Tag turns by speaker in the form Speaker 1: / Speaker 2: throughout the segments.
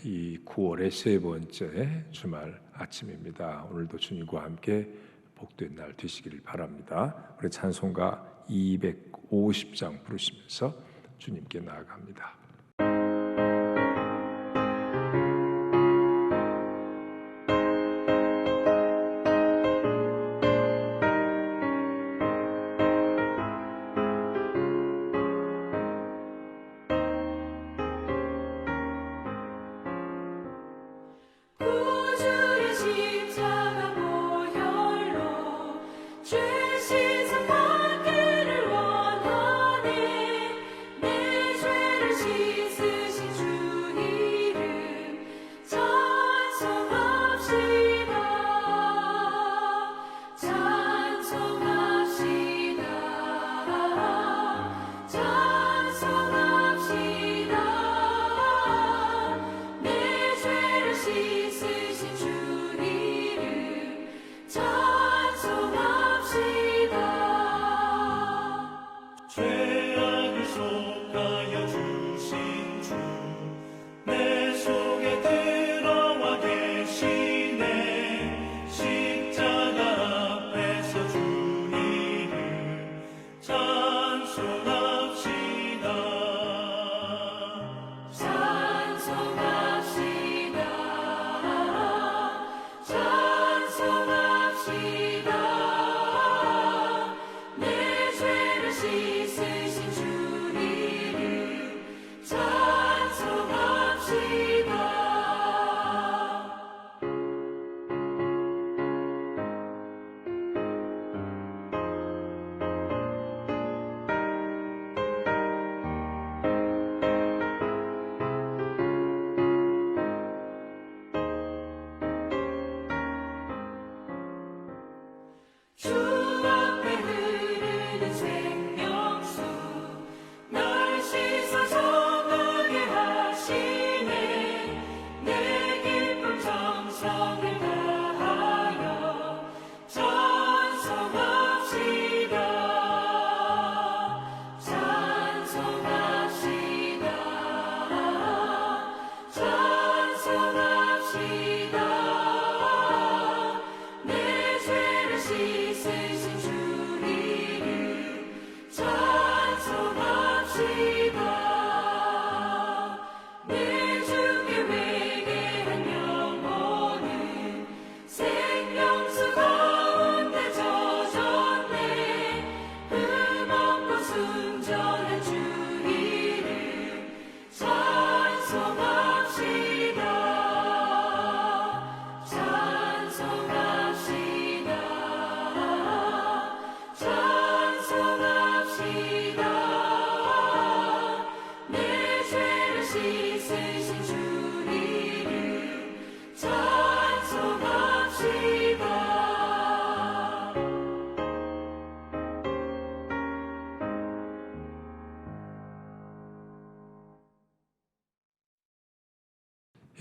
Speaker 1: 이 9월의 세 번째 주말 아침입니다. 오늘도 주님과 함께 복된 날 되시기를 바랍니다. 우리 찬송가 250장 부르시면서 주님께 나아갑니다.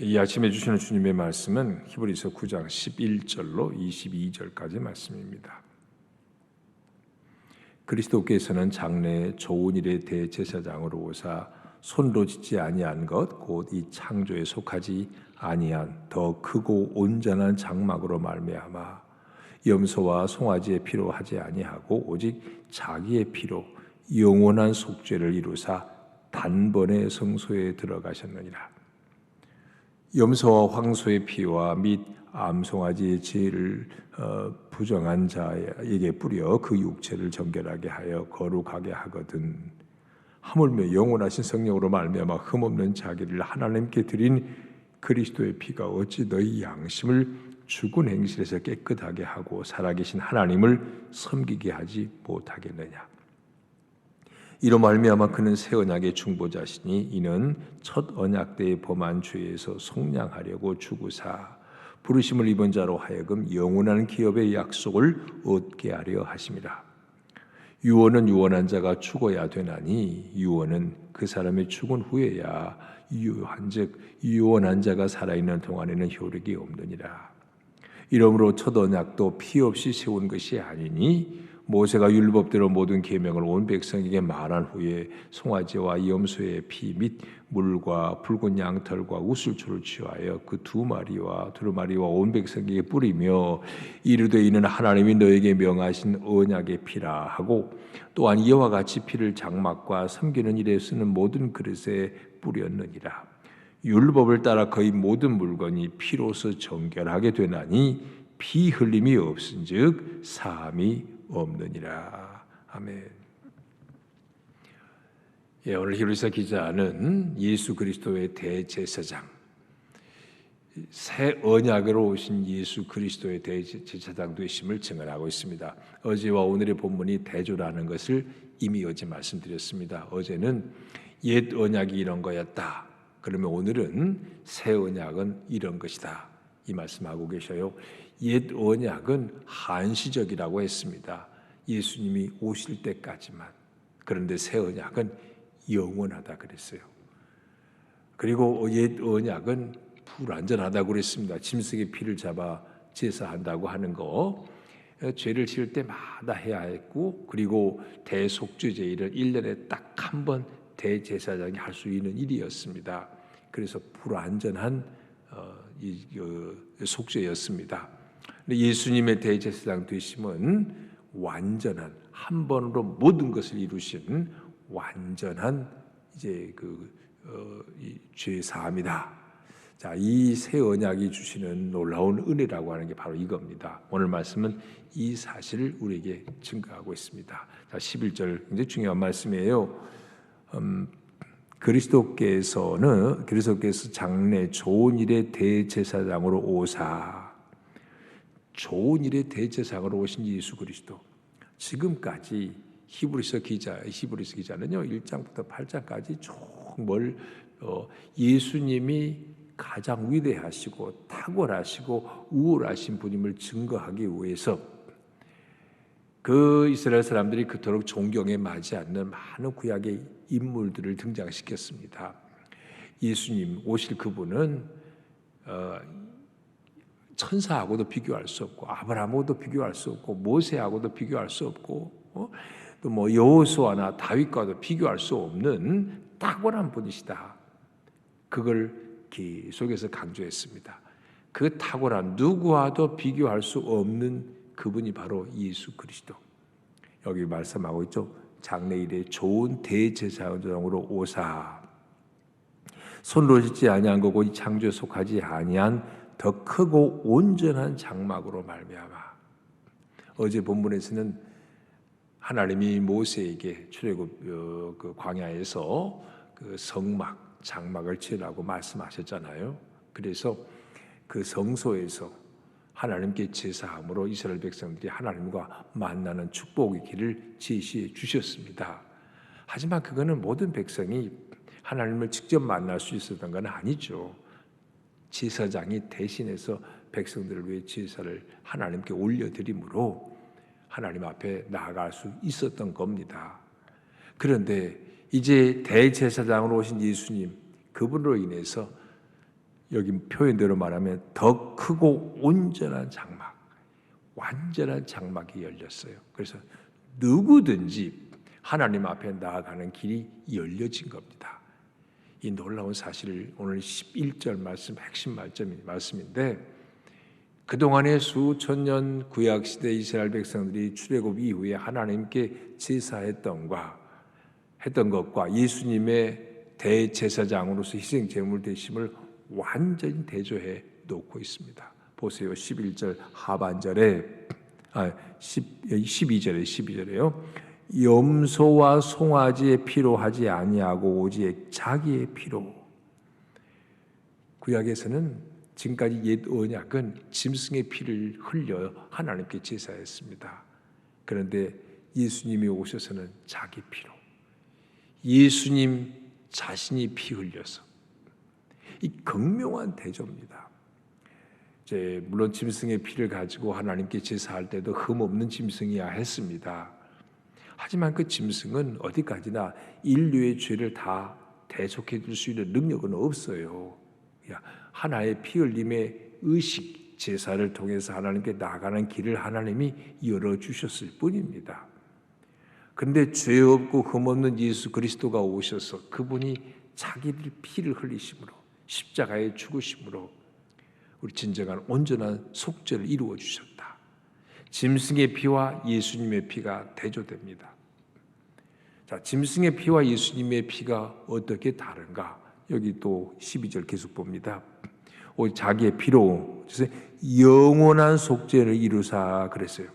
Speaker 1: 이 아침에 주시는 주님의 말씀은 히브리서 9장 11절로 22절까지 말씀입니다. 그리스도께서는 장래의 좋은 일의 대제사장으로 오사 손으로 짓지 아니한 것 곧 이 창조에 속하지 아니한 더 크고 온전한 장막으로 말미암아 염소와 송아지의 피로 하지 아니하고 오직 자기의 피로 영원한 속죄를 이루사 단번에 성소에 들어가셨느니라. 염소와 황소의 피와 및 암송아지의 죄를 부정한 자에게 뿌려 그 육체를 정결하게 하여 거룩하게 하거든. 하물며 영원하신 성령으로 말미암아 흠없는 자기를 하나님께 드린 그리스도의 피가 어찌 너희 양심을 죽은 행실에서 깨끗하게 하고 살아계신 하나님을 섬기게 하지 못하겠느냐. 이로 말미암아 그는 새 언약의 중보자시니 이는 첫 언약 때의 범한 죄에서 속량하려고 죽으사 부르심을 입은 자로 하여금 영원한 기업의 약속을 얻게 하려 하심이라. 유언은 유언한 자가 죽어야 되나니 유언은 그 사람이 죽은 후에야 유효한즉 유언한 자가 살아있는 동안에는 효력이 없느니라. 이러므로 첫 언약도 피 없이 세운 것이 아니니 모세가 율법대로 모든 계명을 온 백성에게 말한 후에 송아지와 염소의 피 및 물과 붉은 양털과 우슬초를 취하여 그 두 마리와 두루마리와 온 백성에게 뿌리며 이르되 이는 하나님이 너에게 명하신 언약의 피라 하고 또한 이와 같이 피를 장막과 섬기는 일에 쓰는 모든 그릇에 뿌렸느니라. 율법을 따라 거의 모든 물건이 피로서 정결하게 되나니 피 흘림이 없은즉 사함이 없느니라. 아멘. 예, 오늘 히브리서 기자는 예수 그리스도의 대제사장, 새 언약으로 오신 예수 그리스도의 대제사장 되심을 증언하고 있습니다. 어제와 오늘의 본문이 대조라는 것을 이미 어제 말씀드렸습니다. 어제는 옛 언약이 이런 거였다. 그러면 오늘은 새 언약은 이런 것이다. 이 말씀하고 계셔요. 옛 언약은 한시적이라고 했습니다. 예수님이 오실 때까지만. 그런데 새 언약은 영원하다 그랬어요. 그리고 옛 언약은 불완전하다고 그랬습니다. 짐승의 피를 잡아 제사한다고 하는 거, 죄를 지을 때마다 해야 했고, 그리고 대속죄제일은 1년에 딱 한 번 대제사장이 할 수 있는 일이었습니다. 그래서 불완전한 속죄였습니다. 예수님의 대제사장 되심은 완전한, 한 번으로 모든 것을 이루신 완전한 이제 죄 사함이다. 자, 이 새 언약이 주시는 놀라운 은혜라고 하는 게 바로 이겁니다. 오늘 말씀은 이 사실을 우리에게 증거하고 있습니다. 자, 11절 굉장히 중요한 말씀이에요. 그리스도께서 장래 좋은 일의 대제사장으로 오사, 좋은 일의 대제사장으로 오신 예수 그리스도, 지금까지 히브리서 기자는요 1장부터 8장까지 정말 예수님이 가장 위대하시고 탁월하시고 우월하신 분임을 증거하기 위해서 그 이스라엘 사람들이 그토록 존경에 맞지 않는 많은 구약의 인물들을 등장시켰습니다. 예수님 오실 그분은 천사하고도 비교할 수 없고 아브라함하고도 비교할 수 없고 모세하고도 비교할 수 없고 또 뭐 여호수아나 다윗과도 비교할 수 없는 탁월한 분이시다. 그걸 계속해서 강조했습니다. 그 탁월한 누구와도 비교할 수 없는 그분이 바로 예수 그리스도. 여기 말씀하고 있죠. 장래일에 좋은 대제사장으로 오사, 손으로 짓지 아니한 거고 이 창조에 속하지 아니한 더 크고 온전한 장막으로 말미암아. 어제 본문에서는 하나님이 모세에게 출애굽 그 광야에서 그 성막, 장막을 지으라고 말씀하셨잖아요. 그래서 그 성소에서 하나님께 제사함으로 이스라엘 백성들이 하나님과 만나는 축복의 길을 제시해 주셨습니다. 하지만 그거는 모든 백성이 하나님을 직접 만날 수 있었던 건 아니죠. 제사장이 대신해서 백성들을 위해 제사를 하나님께 올려드림으로 하나님 앞에 나아갈 수 있었던 겁니다. 그런데 이제 대제사장으로 오신 예수님, 그분으로 인해서 여기 표현대로 말하면 더 크고 온전한 장막, 완전한 장막이 열렸어요. 그래서 누구든지 하나님 앞에 나아가는 길이 열려진 겁니다. 이 놀라운 사실을 오늘 11절 말씀, 핵심 말씀인데, 그동안의 수천 년 구약시대 이스라엘 백성들이 출애굽 이후에 하나님께 제사했던 것과 예수님의 대제사장으로서 희생제물 되심을 완전히 대조해 놓고 있습니다. 보세요. 11절 하반절에 12절에요. 염소와 송아지의 피로 하지 아니하고 오직 자기의 피로. 구약에서는 지금까지 옛 언약은 짐승의 피를 흘려 하나님께 제사했습니다. 그런데 예수님이 오셔서는 자기 피로, 예수님 자신이 피 흘려서, 이 극명한 대조입니다. 물론 짐승의 피를 가지고 하나님께 제사할 때도 흠없는 짐승이야 했습니다. 하지만 그 짐승은 어디까지나 인류의 죄를 다 대속해 줄 수 있는 능력은 없어요. 하나의 피 흘림의 의식, 제사를 통해서 하나님께 나아가는 길을 하나님이 열어주셨을 뿐입니다. 그런데 죄 없고 흠 없는 예수 그리스도가 오셔서 그분이 자기들 피를 흘리심으로 십자가에 죽으심으로 우리 진정한 온전한 속죄를 이루어 주셨다. 짐승의 피와 예수님의 피가 대조됩니다. 자, 짐승의 피와 예수님의 피가 어떻게 다른가? 여기 또 12절 계속 봅니다. 자기의 피로 영원한 속죄를 이루사 그랬어요.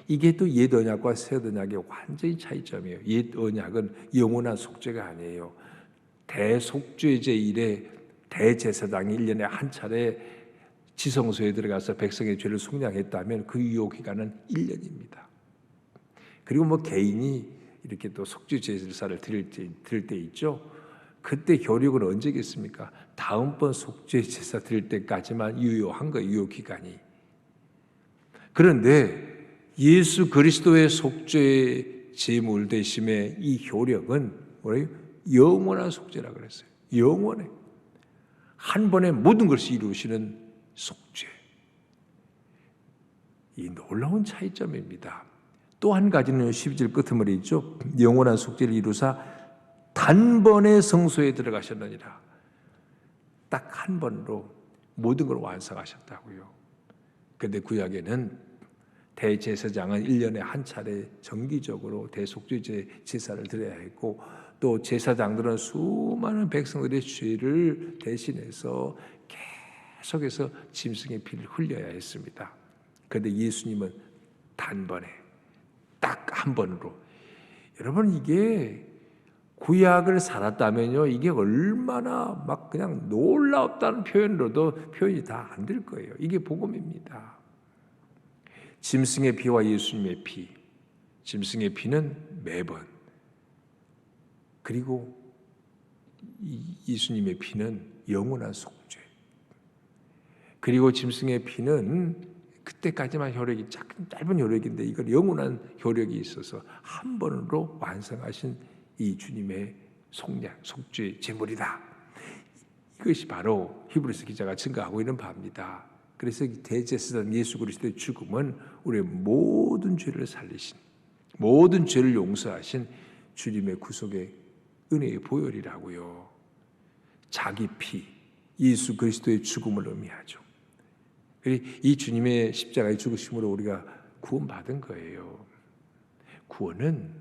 Speaker 1: 이게 또 옛 언약과 새 언약의 완전히 차이점이에요. 옛 언약은 영원한 속죄가 아니에요. 대속죄제 이래 대제사장이 1년에 한 차례 지성소에 들어가서 백성의 죄를 속량했다면 그 유효 기간은 1년입니다. 그리고 뭐 개인이 이렇게 또 속죄 제사를 드릴 때 있죠. 그때 효력은 언제겠습니까? 다음번 속죄 제사 드릴 때까지만 유효한 거예요. 유효 기간이. 그런데 예수 그리스도의 속죄 제물 되심의 이 효력은 뭐래요? 영원한 속죄라 그랬어요. 영원해. 한 번에 모든 것을 이루시는 속죄. 이 놀라운 차이점입니다. 또 한 가지는 12절 끝머리 있죠. 영원한 속죄를 이루사 단번에 성소에 들어가셨느니라. 딱 한 번으로 모든 걸 완성하셨다고요. 그런데 구약에는 대제사장은 1년에 한 차례 정기적으로 대속죄 제사를 드려야 했고 또 제사장들은 수많은 백성들의 죄를 대신해서 계속해서 짐승의 피를 흘려야 했습니다. 그런데 예수님은 단번에 딱 한 번으로. 여러분 이게 구약을 살았다면요 이게 얼마나 막 그냥 놀랍다는 표현으로도 표현이 다 안 될 거예요. 이게 복음입니다. 짐승의 피와 예수님의 피. 짐승의 피는 매번, 그리고 예수님의 피는 영원한 속죄. 그리고 짐승의 피는 그때까지만 효력이 짧은 효력인데 이걸 영원한 효력이 있어서 한 번으로 완성하신 이 주님의 속량, 속죄 제물이다. 이것이 바로 히브리서 기자가 증거하고 있는 바입니다. 그래서 대제사장 예수 그리스도의 죽음은 우리의 모든 죄를 살리신, 모든 죄를 용서하신 주님의 구속의 은혜의 보혈이라고요. 자기 피, 예수 그리스도의 죽음을 의미하죠. 이 주님의 십자가의 죽으심으로 우리가 구원받은 거예요. 구원은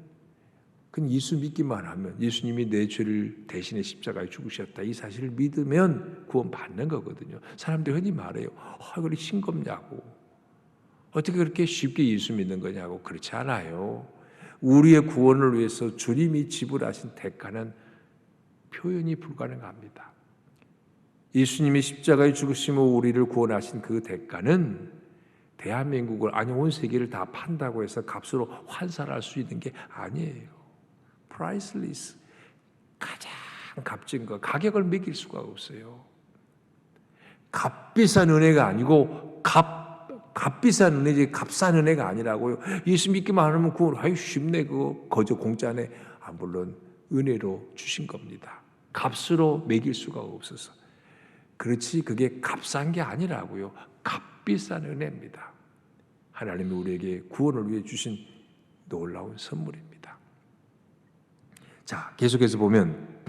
Speaker 1: 그냥 예수 믿기만 하면, 예수님이 내 죄를 대신해 십자가에 죽으셨다 이 사실을 믿으면 구원받는 거거든요. 사람들이 흔히 말해요. 그래 싱겁냐고, 어떻게 그렇게 쉽게 예수 믿는 거냐고. 그렇지 않아요. 우리의 구원을 위해서 주님이 지불하신 대가는 표현이 불가능합니다. 예수님이 십자가에 죽으심으로 우리를 구원하신 그 대가는 대한민국을, 아니 온 세계를 다 판다고 해서 값으로 환산할 수 있는 게 아니에요. priceless, 가장 값진 거, 가격을 매길 수가 없어요. 값비싼 은혜가 아니고 값비싼 은혜지 값싼 은혜가 아니라고요. 예수 믿기만 하면 구원 쉽네, 그거 거저 공짜네. 물론 은혜로 주신 겁니다. 값으로 매길 수가 없어서. 그렇지 그게 값싼 게 아니라고요. 값비싼 은혜입니다. 하나님이 우리에게 구원을 위해 주신 놀라운 선물입니다. 자, 계속해서 보면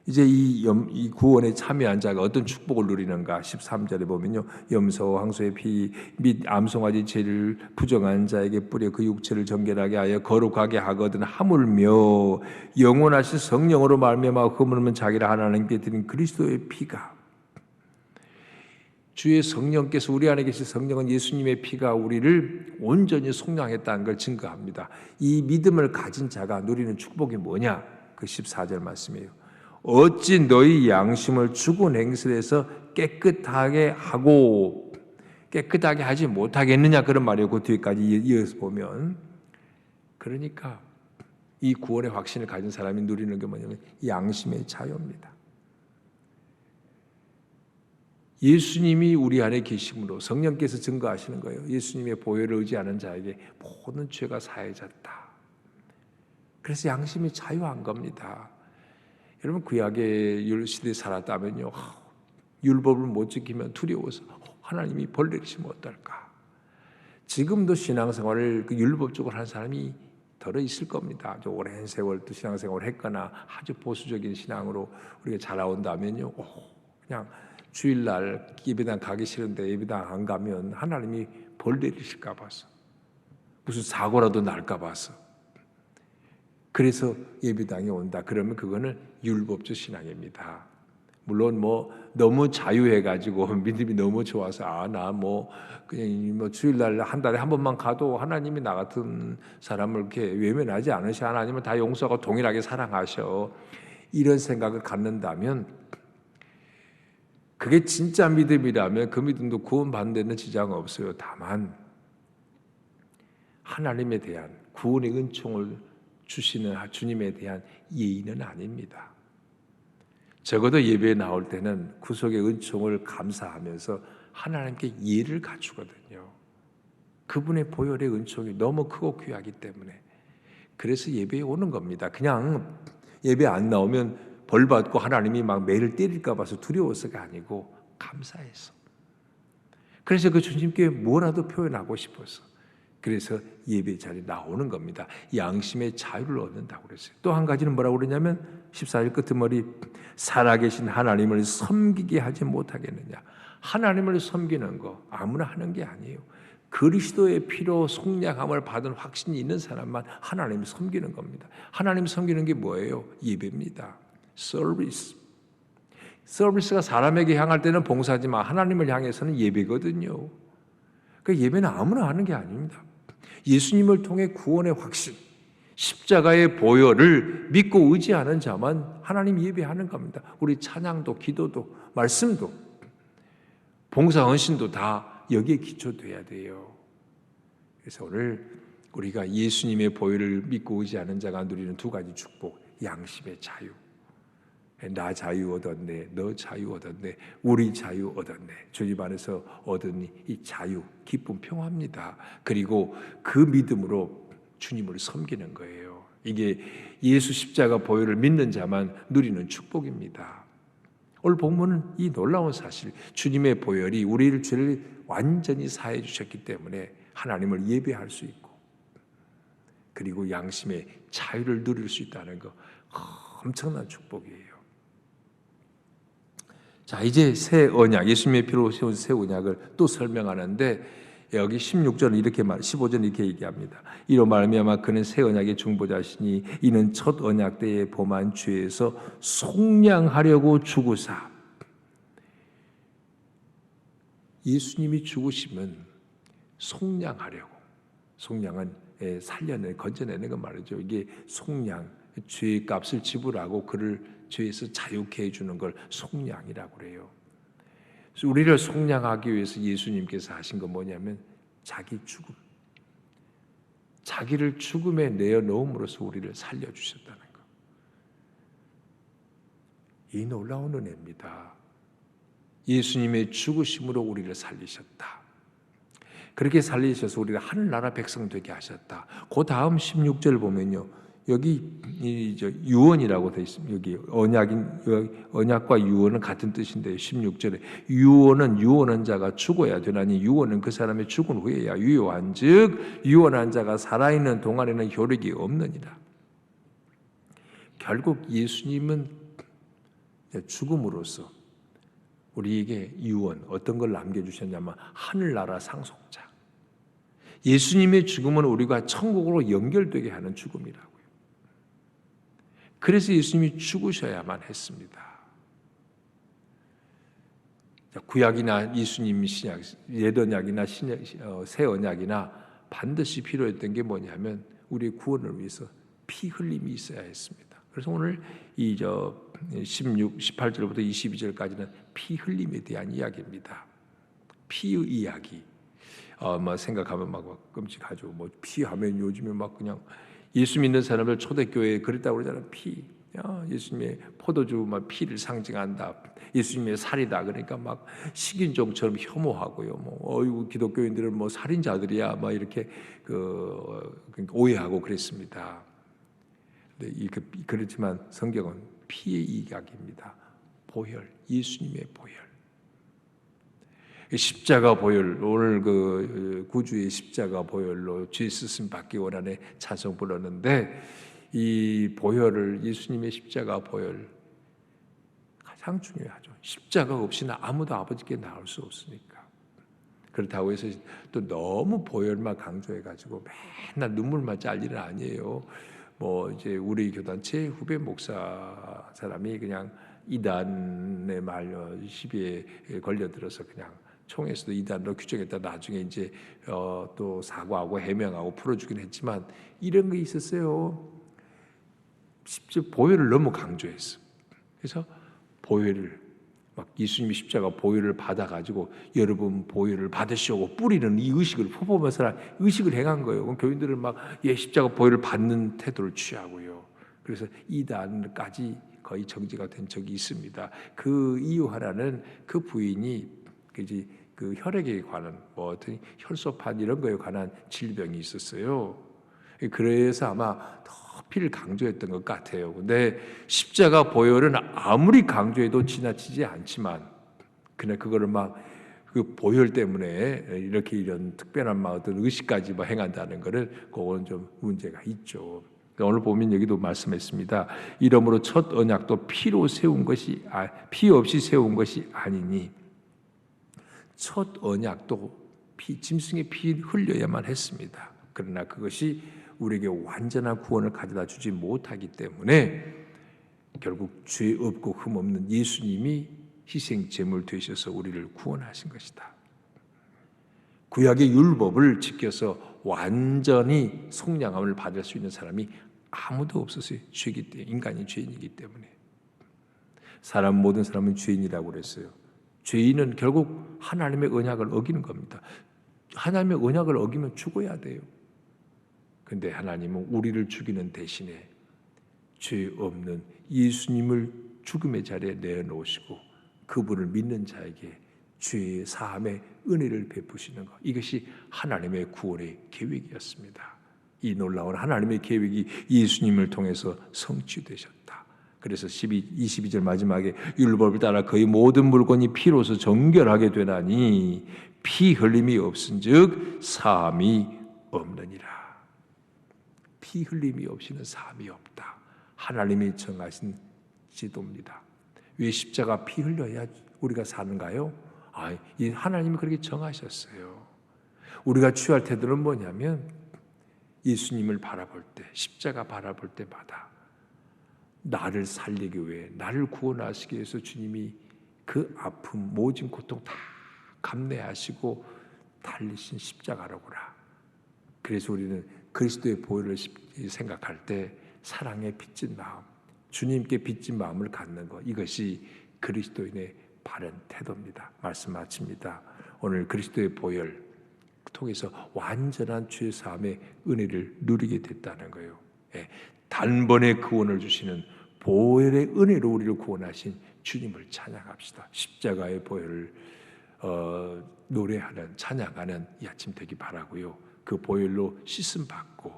Speaker 1: 이제 이 구원에 참여한 자가 어떤 축복을 누리는가 13절에 보면요. 염소 황소의 피 및 암송아지 죄를 부정한 자에게 뿌려 그 육체를 정결하게 하여 거룩하게 하거든 하물며 영원하신 성령으로 말미암아 허물면 자기를 하나님께 드린 그리스도의 피가, 주의 성령께서 우리 안에 계신 성령은 예수님의 피가 우리를 온전히 속량했다는 걸 증거합니다. 이 믿음을 가진 자가 누리는 축복이 뭐냐? 그 14절 말씀이에요. 어찌 너희 양심을 죽은 행실에서 깨끗하게 하고 깨끗하게 하지 못하겠느냐, 그런 말이에요. 그 뒤에까지 이어서 보면. 그러니까 이 구원의 확신을 가진 사람이 누리는 게 뭐냐면 양심의 자유입니다. 예수님이 우리 안에 계심으로 성령께서 증거하시는 거예요. 예수님의 보혈을 의지하는 자에게 모든 죄가 사해졌다. 그래서 양심이 자유한 겁니다. 여러분 구약의 시대에 살았다면요, 율법을 못 지키면 두려워서 하나님이 벌 내리시면 어떨까? 지금도 신앙생활을 그 율법적으로 하는 사람이 덜어 있을 겁니다. 아주 오랜 세월 또 신앙생활을 했거나 아주 보수적인 신앙으로 우리가 자라온다면요, 그냥 주일날 예배당 가기 싫은데 예배당 안 가면 하나님이 벌 내리실까 봐서, 무슨 사고라도 날까 봐서, 그래서 예배당에 온다. 그러면 그거는 율법적 신앙입니다. 물론 뭐 너무 자유해가지고 믿음이 너무 좋아서 나 뭐 그냥 뭐 주일날 한 달에 한 번만 가도 하나님이 나 같은 사람을 이렇게 외면하지 않으셔, 하나님은 다 용서하고 동일하게 사랑하셔, 이런 생각을 갖는다면, 그게 진짜 믿음이라면 그 믿음도 구원받는 데는 지장 없어요. 다만 하나님에 대한 구원의 은총을 주시는 주님에 대한 예의는 아닙니다. 적어도 예배에 나올 때는 구속의 은총을 감사하면서 하나님께 예를 갖추거든요. 그분의 보혈의 은총이 너무 크고 귀하기 때문에. 그래서 예배에 오는 겁니다. 그냥 예배 안 나오면 벌 받고 하나님이 막 매를 때릴까 봐서 두려워서가 아니고 감사해서. 그래서 그 주님께 뭐라도 표현하고 싶어서. 그래서 예배 자리에 나오는 겁니다. 양심의 자유를 얻는다고 그랬어요. 또 한 가지는 뭐라고 그러냐면 14절 끝머리, 살아계신 하나님을 섬기게 하지 못하겠느냐. 하나님을 섬기는 거 아무나 하는 게 아니에요. 그리스도의 피로 속량함을 받은 확신이 있는 사람만 하나님을 섬기는 겁니다. 하나님 섬기는 게 뭐예요? 예배입니다. 서비스. 서비스가 사람에게 향할 때는 봉사지만 하나님을 향해서는 예배거든요. 그 예배는 아무나 하는 게 아닙니다. 예수님을 통해 구원의 확신, 십자가의 보혈을 믿고 의지하는 자만 하나님 예배하는 겁니다. 우리 찬양도, 기도도, 말씀도, 봉사 헌신도 다 여기에 기초돼야 돼요. 그래서 오늘 우리가 예수님의 보혈을 믿고 의지하는 자가 누리는 두 가지 축복, 양심의 자유. 나 자유 얻었네, 너 자유 얻었네, 우리 자유 얻었네. 주님 안에서 얻은 이 자유, 기쁨, 평화입니다. 그리고 그 믿음으로 주님을 섬기는 거예요. 이게 예수 십자가 보혈을 믿는 자만 누리는 축복입니다. 오늘 본문은 이 놀라운 사실, 주님의 보혈이 우리를 죄를 완전히 사해 주셨기 때문에 하나님을 예배할 수 있고, 그리고 양심의 자유를 누릴 수 있다는 거 엄청난 축복이에요. 자, 이제 새 언약, 예수님의 피로 세운 새 언약을 또 설명하는데, 여기 16절은 이렇게 15절은 이렇게 얘기합니다. 이로 말미암아 그는 새 언약의 중보자시니 이는 첫 언약 때에 범한 죄에서 속량하려고 죽으사. 예수님이 죽으시면 속량하려고, 속량은 살려내, 건져내는 건 말이죠. 이게 속량, 죄의 값을 지불하고 그를 죄에서 자유케 해주는 걸 속량이라고 그래요. 그래서 우리를 속량하기 위해서 예수님께서 하신 건 뭐냐면 자기 죽음, 자기를 죽음에 내어놓음으로써 우리를 살려주셨다는 것. 이 놀라운 은혜입니다. 예수님의 죽으심으로 우리를 살리셨다. 그렇게 살리셔서 우리가 하늘나라 백성 되게 하셨다. 그 다음 16절 보면요, 여기 유언이라고 되어 있습니다. 여기 언약과 유언은 같은 뜻인데 16절에 유언은 유언한 자가 죽어야 되나니 유언은 그 사람의 죽은 후에야 유효한즉 유언한 자가 살아있는 동안에는 효력이 없느니라. 결국 예수님은 죽음으로써 우리에게 유언, 어떤 걸 남겨주셨냐면 하늘나라 상속자. 예수님의 죽음은 우리가 천국으로 연결되게 하는 죽음이라고요. 그래서 예수님이 죽으셔야만 했습니다. 구약이나 예수님 신약, 옛 언약이나 새 언약이나 반드시 필요했던 게 뭐냐면 우리의 구원을 위해서 피 흘림이 있어야 했습니다. 그래서 오늘 18절부터 22절까지는 피 흘림에 대한 이야기입니다. 피의 이야기. 생각하면 막 끔찍하죠. 피하면 요즘에 막 그냥 예수 믿는 사람들 초대교회에 그랬다고 그러잖아요. 피. 예수님의 포도주 피를 상징한다. 예수님의 살이다. 그러니까 막 식인종처럼 혐오하고요. 어이구 기독교인들은 살인자들이야. 이렇게 오해하고 그랬습니다. 그렇지만 성경은 피의 이야기입니다. 보혈, 예수님의 보혈. 십자가 보혈, 오늘 그 구주의 십자가 보혈로 죄 쓰심 받기 원하는 찬송 불렀는데, 이 보혈을, 예수님의 십자가 보혈 가장 중요하죠. 십자가 없이는 아무도 아버지께 나올 수 없으니까. 그렇다고 해서 또 너무 보혈만 강조해가지고 맨날 눈물만 짤 일은 아니에요. 뭐 이제 우리 교단체 후배 목사 사람이 그냥 이단에 말려 시비에 걸려들어서 그냥 총에서도 이단으로 규정했다. 나중에 이제 또 사과하고 해명하고 풀어주긴 했지만 이런 게 있었어요. 보혈을 너무 강조했어. 그래서 보혈을 막 예수님이 십자가 보혈을 받아가지고 여러분 보혈을 받으시고 뿌리는 이 의식을 포범해서 의식을 행한 거예요. 그럼 교인들은 막 십자가 보혈을 받는 태도를 취하고요. 그래서 이단까지 거의 정지가 된 적이 있습니다. 그 이유 하나는 그 부인이 이제 그 혈액에 관한 뭐 어떤 혈소판 이런 거에 관한 질병이 있었어요. 그래서 아마 더 피를 강조했던 것 같아요. 근데 십자가 보혈은 아무리 강조해도 지나치지 않지만, 그냥 그거를 막 그 보혈 때문에 이렇게 이런 특별한 막 어떤 의식까지 막 행한다는 거는 그건 좀 문제가 있죠. 오늘 보면 여기도 말씀했습니다. 이러므로 첫 언약도 피로 세운 것이 피 없이 세운 것이 아니니, 첫 언약도 짐승의 피 흘려야만 했습니다. 그러나 그것이 우리에게 완전한 구원을 가져다 주지 못하기 때문에 결국 죄 없고 흠 없는 예수님이 희생 제물 되셔서 우리를 구원하신 것이다. 구약의 율법을 지켜서 완전히 속량함을 받을 수 있는 사람이 아무도 없었어요. 죄이기 때문에, 인간이 죄인이기 때문에. 모든 사람은 죄인이라고 그랬어요. 죄인은 결국 하나님의 언약을 어기는 겁니다. 하나님의 언약을 어기면 죽어야 돼요. 그런데 하나님은 우리를 죽이는 대신에 죄 없는 예수님을 죽음의 자리에 내어놓으시고 그분을 믿는 자에게 죄의 사함의 은혜를 베푸시는 것, 이것이 하나님의 구원의 계획이었습니다. 이 놀라운 하나님의 계획이 예수님을 통해서 성취되셨다. 그래서 22절 마지막에 율법을 따라 거의 모든 물건이 피로서 정결하게 되나니 피 흘림이 없은즉 사함이 없느니라. 피 흘림이 없이는 사함이 없다. 하나님이 정하신 지도입니다. 왜 십자가 피 흘려야 우리가 사는가요? 이 하나님이 그렇게 정하셨어요. 우리가 취할 태도는 뭐냐면 예수님을 바라볼 때, 십자가 바라볼 때마다 나를 살리기 위해, 나를 구원하시기 위해서 주님이 그 아픔, 모진 고통 다 감내하시고 달리신 십자가로구나. 그래서 우리는 그리스도의 보혈을 생각할 때 사랑에 빚진 마음, 주님께 빚진 마음을 갖는 것, 이것이 그리스도인의 바른 태도입니다. 말씀 마칩니다. 오늘 그리스도의 보혈 통해서 완전한 죄 사함의 은혜를 누리게 됐다는 거예요. 단번에 구원을 주시는 보혈의 은혜로 우리를 구원하신 주님을 찬양합시다. 십자가의 보혈을 노래하는, 찬양하는 이 아침 되기 바라고요. 그 보혈로 씻음 받고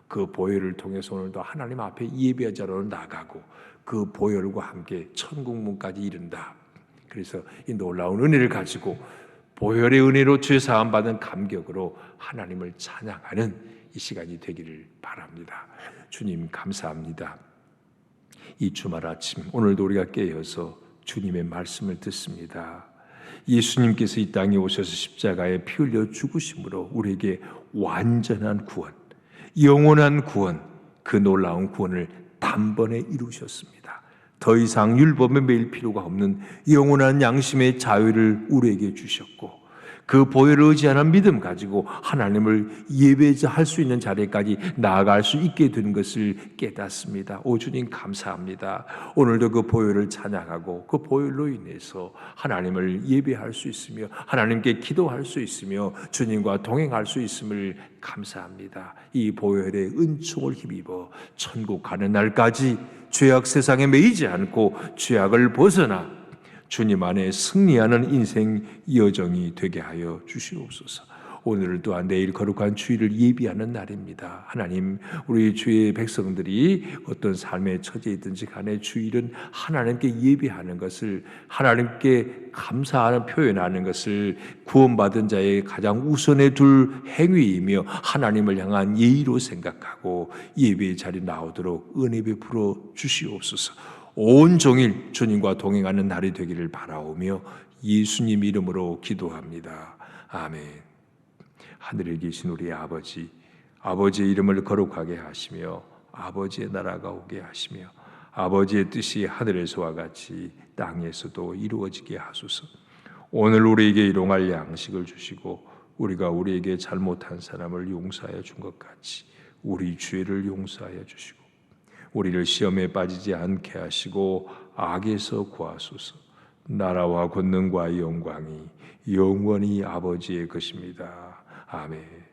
Speaker 1: 그 보혈을 통해서 오늘도 하나님 앞에 예배자로 나가고 그 보혈과 함께 천국문까지 이른다. 그래서 이 놀라운 은혜를 가지고 보혈의 은혜로 죄 사함 받은 감격으로 하나님을 찬양하는 이 시간이 되기를 바랍니다. 주님 감사합니다. 이 주말 아침 오늘도 우리가 깨어서 주님의 말씀을 듣습니다. 예수님께서 이 땅에 오셔서 십자가에 피 흘려 죽으심으로 우리에게 완전한 구원, 영원한 구원, 그 놀라운 구원을 단번에 이루셨습니다. 더 이상 율법에 매일 필요가 없는 영원한 양심의 자유를 우리에게 주셨고 그 보혈을 의지하는 믿음 가지고 하나님을 예배할 수 있는 자리까지 나아갈 수 있게 된 것을 깨닫습니다. 오 주님 감사합니다. 오늘도 그 보혈을 찬양하고 그 보혈로 인해서 하나님을 예배할 수 있으며 하나님께 기도할 수 있으며 주님과 동행할 수 있음을 감사합니다. 이 보혈의 은총을 힘입어 천국 가는 날까지 죄악 세상에 매이지 않고 죄악을 벗어나 주님 안에 승리하는 인생 여정이 되게 하여 주시옵소서. 오늘 또한 내일 거룩한 주일을 예비하는 날입니다. 하나님, 우리 주의 백성들이 어떤 삶의 처지에 있든지 간에 주일은 하나님께 예비하는 것을, 하나님께 감사하는 표현하는 것을 구원받은 자의 가장 우선에 둘 행위이며 하나님을 향한 예의로 생각하고 예배의 자리에 나오도록 은혜 베풀어 주시옵소서. 온종일 주님과 동행하는 날이 되기를 바라오며 예수님 이름으로 기도합니다. 아멘. 하늘에 계신 우리 아버지, 아버지의 이름을 거룩하게 하시며 아버지의 나라가 오게 하시며 아버지의 뜻이 하늘에서와 같이 땅에서도 이루어지게 하소서. 오늘 우리에게 일용할 양식을 주시고 우리가 우리에게 잘못한 사람을 용서하여 준 것 같이 우리 죄를 용서하여 주시고 우리를 시험에 빠지지 않게 하시고 악에서 구하소서. 나라와 권능과 영광이 영원히 아버지의 것입니다. 아멘.